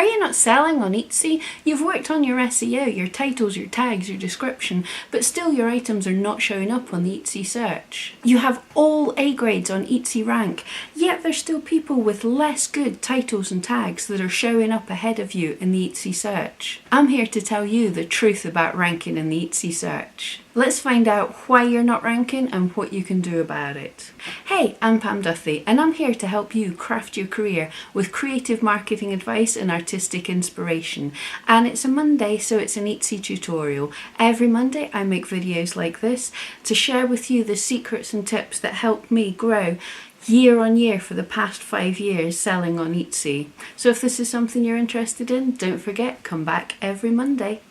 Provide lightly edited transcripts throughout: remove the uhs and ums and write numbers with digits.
Are you not selling on Etsy? You've worked on your SEO, your titles, your tags, your description, but still your items are not showing up on the Etsy search. You have all A grades on EtsyRank, yet there's still people with less good titles and tags that are showing up ahead of you in the Etsy search. I'm here to tell you the truth about ranking in the Etsy search. Let's find out why you're not ranking and what you can do about it. Hey, I'm Duthie, and I'm here to help you craft your career with creative marketing advice and artistic inspiration. And it's a Monday, so it's an Etsy tutorial. Every Monday I make videos like this to share with you the secrets and tips that helped me grow year on year for the past 5 years selling on Etsy. So if this is something you're interested in, don't forget, come back every Monday.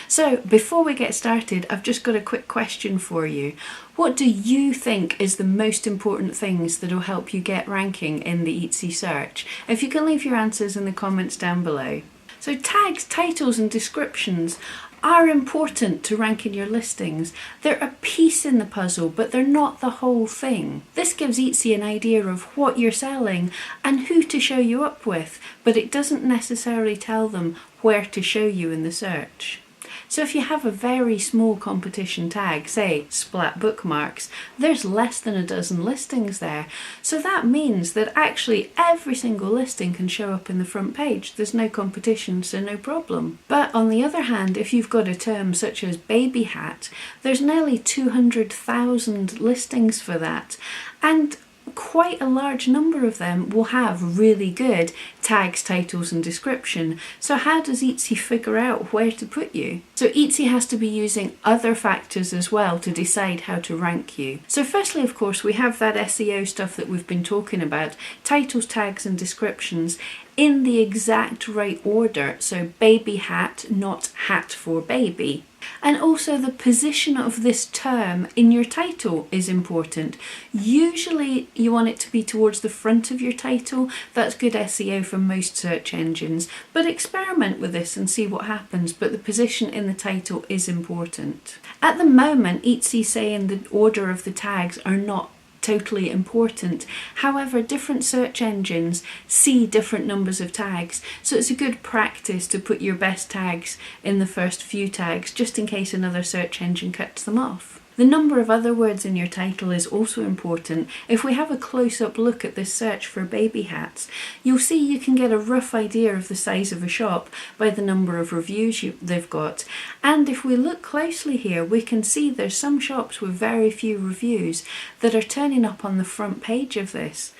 So before we get started, I've just got a quick question for you. What do you think is the most important things that will help you get ranking in the Etsy search? If you can leave your answers in the comments down below. So tags, titles and descriptions are important to rank in your listings. They're a piece in the puzzle, but they're not the whole thing. This gives Etsy an idea of what you're selling and who to show you up with, but it doesn't necessarily tell them where to show you in the search. So if you have a very small competition tag, say splat bookmarks, there's less than a dozen listings there. So that means that actually every single listing can show up in the front page. There's no competition, so no problem. But on the other hand, if you've got a term such as baby hat, there's nearly 200,000 listings for that. And quite a large number of them will have really good tags, titles and description. So how does Etsy figure out where to put you? So Etsy has to be using other factors as well to decide how to rank you. So firstly, of course, we have that SEO stuff that we've been talking about, titles, tags and descriptions in the exact right order. So baby hat, not hat for baby. And also the position of this term in your title is important. Usually you want it to be towards the front of your title. That's good SEO for most search engines, but experiment with this and see what happens. But the position in the title is important. At the moment, Etsy's saying the order of the tags are not totally important. However, different search engines see different numbers of tags, so it's a good practice to put your best tags in the first few tags just in case another search engine cuts them off. The number of other words in your title is also important. If we have a close-up look at this search for baby hats, you'll see you can get a rough idea of the size of a shop by the number of reviews they've got. And if we look closely here, we can see there's some shops with very few reviews that are turning up on the front page of this.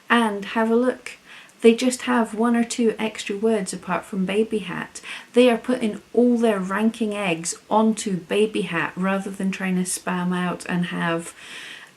And have a look. They just have 1 or 2 extra words apart from baby hat. They are putting all their ranking eggs onto baby hat rather than trying to spam out and have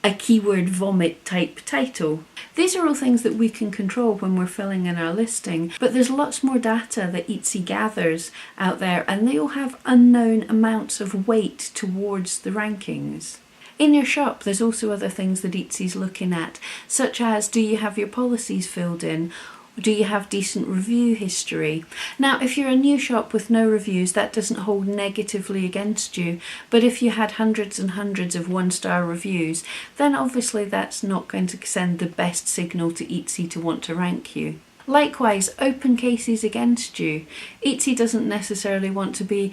a keyword vomit type title. These are all things that we can control when we're filling in our listing, but there's lots more data that Etsy gathers out there, and they all have unknown amounts of weight towards the rankings. In your shop, there's also other things that Etsy's looking at, such as, do you have your policies filled in? Do you have decent review history? Now, if you're a new shop with no reviews, that doesn't hold negatively against you. But if you had hundreds and hundreds of 1-star reviews, then obviously that's not going to send the best signal to Etsy to want to rank you. Likewise, open cases against you. Etsy doesn't necessarily want to be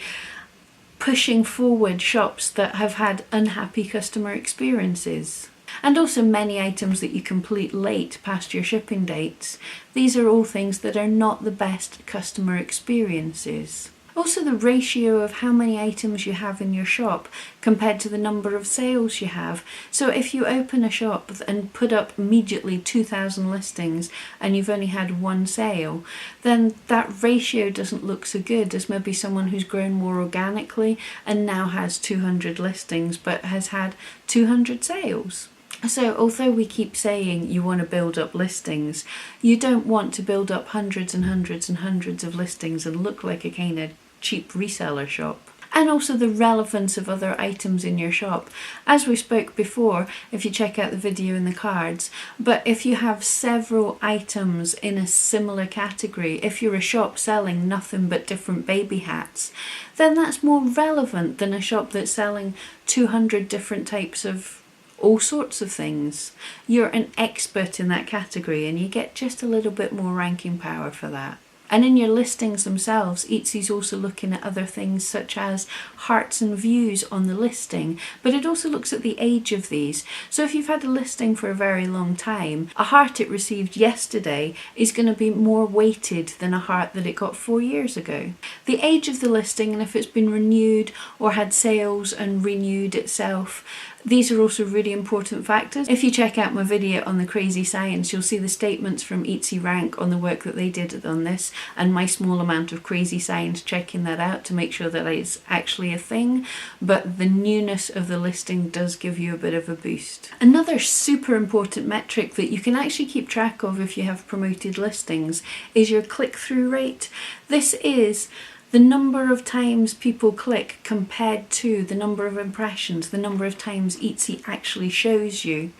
pushing forward shops that have had unhappy customer experiences. And also many items that you complete late past your shipping dates. These are all things that are not the best customer experiences. Also the ratio of how many items you have in your shop compared to the number of sales you have. So if you open a shop and put up immediately 2,000 listings and you've only had 1 sale, then that ratio doesn't look so good as maybe someone who's grown more organically and now has 200 listings but has had 200 sales. So although we keep saying you want to build up listings, you don't want to build up hundreds and hundreds and hundreds of listings and look like a kind of cheap reseller shop. And also the relevance of other items in your shop. As we spoke before, if you check out the video in the cards, but if you have several items in a similar category, if you're a shop selling nothing but different baby hats, then that's more relevant than a shop that's selling 200 different types of all sorts of things. You're an expert in that category and you get just a little bit more ranking power for that. And in your listings themselves, Etsy's also looking at other things such as hearts and views on the listing, but it also looks at the age of these. So if you've had a listing for a very long time, a heart it received yesterday is going to be more weighted than a heart that it got 4 years ago. The age of the listing, and if it's been renewed or had sales and renewed itself, these are also really important factors. If you check out my video on the crazy science, you'll see the statements from EtsyRank on the work that they did on this, and my small amount of crazy science checking that out to make sure that it's actually a thing. But the newness of the listing does give you a bit of a boost. Another super important metric that you can actually keep track of if you have promoted listings is your click-through rate. This is the number of times people click compared to the number of impressions, the number of times Etsy actually shows you.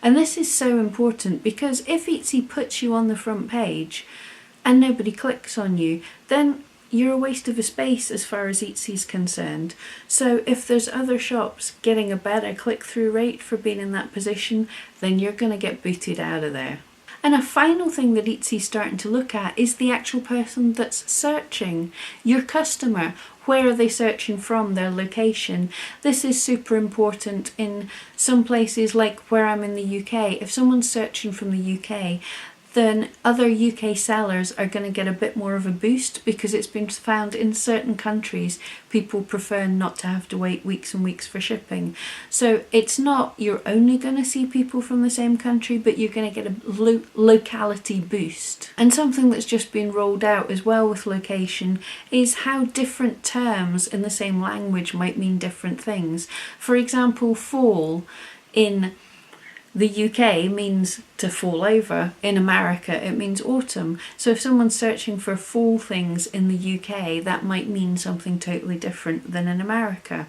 And this is so important because if Etsy puts you on the front page and nobody clicks on you, then you're a waste of a space as far as Etsy is concerned. So if there's other shops getting a better click-through rate for being in that position, then you're going to get booted out of there. And a final thing that Etsy's starting to look at is the actual person that's searching, your customer. Where are they searching from, their location? This is super important in some places like where I'm in the UK. If someone's searching from the UK, then other UK sellers are going to get a bit more of a boost because it's been found in certain countries people prefer not to have to wait weeks and weeks for shipping. So it's not you're only going to see people from the same country, but you're going to get a locality boost. And something that's just been rolled out as well with location is how different terms in the same language might mean different things. For example, fall in the UK means to fall over. In America, it means autumn. So if someone's searching for fall things in the UK, that might mean something totally different than in America.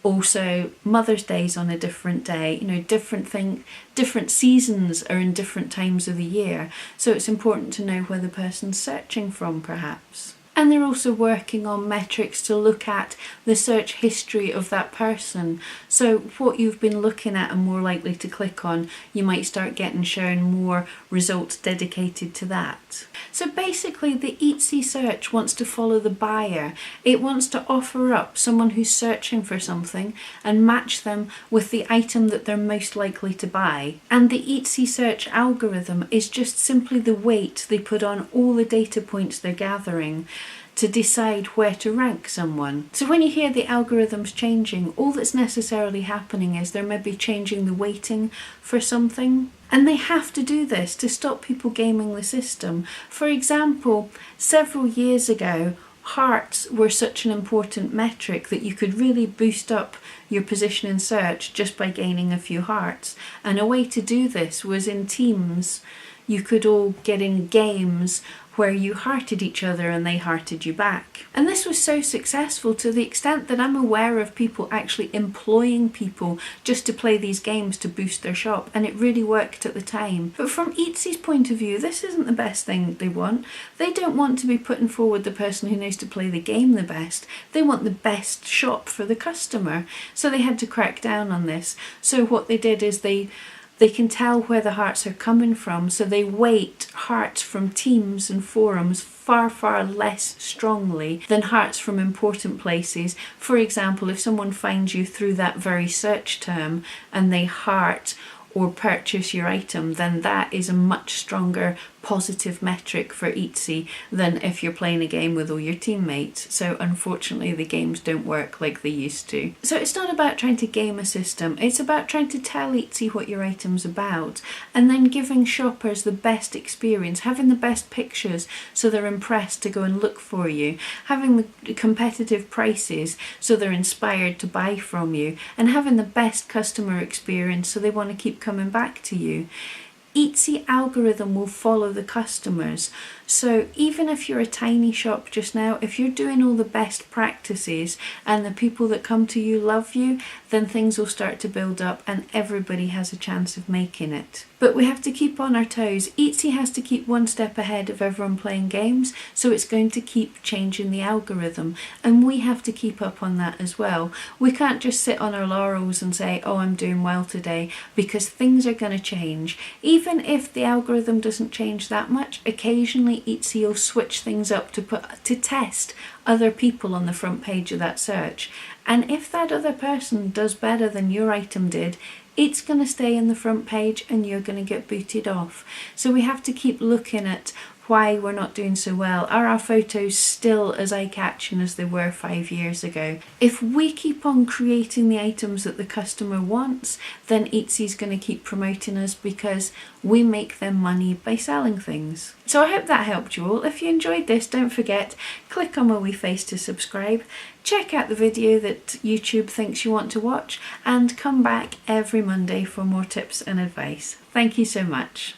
Also, Mother's Day's on a different day. You know, different seasons are in different times of the year. So it's important to know where the person's searching from, perhaps. And they're also working on metrics to look at the search history of that person. So what you've been looking at and more likely to click on, you might start getting shown more results dedicated to that. So basically the Etsy search wants to follow the buyer. It wants to offer up someone who's searching for something and match them with the item that they're most likely to buy. And the Etsy search algorithm is just simply the weight they put on all the data points they're gathering to decide where to rank someone. So when you hear the algorithms changing, all that's necessarily happening is they're maybe changing the weighting for something. And they have to do this to stop people gaming the system. For example, several years ago, hearts were such an important metric that you could really boost up your position in search just by gaining a few hearts. And a way to do this was in teams. You could all get in games where you hearted each other and they hearted you back. And this was so successful to the extent that I'm aware of people actually employing people just to play these games to boost their shop, and it really worked at the time. But from Etsy's point of view, this isn't the best thing they want. They don't want to be putting forward the person who knows to play the game the best. They want the best shop for the customer. So they had to crack down on this. So what they did is they can tell where the hearts are coming from, so they weight hearts from teams and forums far, far less strongly than hearts from important places. For example, if someone finds you through that very search term and they heart or purchase your item, then that is a much stronger positive metric for Etsy than if you're playing a game with all your teammates. So unfortunately the games don't work like they used to. So it's not about trying to game a system, it's about trying to tell Etsy what your item's about and then giving shoppers the best experience, having the best pictures so they're impressed to go and look for you, having the competitive prices so they're inspired to buy from you, and having the best customer experience so they want to keep coming back to you. Etsy algorithm will follow the customers. So even if you're a tiny shop just now, if you're doing all the best practices and the people that come to you love you, then things will start to build up and everybody has a chance of making it. But we have to keep on our toes. Etsy has to keep one step ahead of everyone playing games, so it's going to keep changing the algorithm, and we have to keep up on that as well. We can't just sit on our laurels and say, oh, I'm doing well today, because things are going to change. Even if the algorithm doesn't change that much, occasionally occasionally Etsy will switch things up to test other people on the front page of that search. And if that other person does better than your item did, it's going to stay in the front page and you're going to get booted off. So we have to keep looking at why we're not doing so well. Are our photos still as eye-catching as they were 5 years ago? If we keep on creating the items that the customer wants, then Etsy's going to keep promoting us because we make them money by selling things. So I hope that helped you all. If you enjoyed this, don't forget, click on my wee face to subscribe, check out the video that YouTube thinks you want to watch, and come back every Monday for more tips and advice. Thank you so much.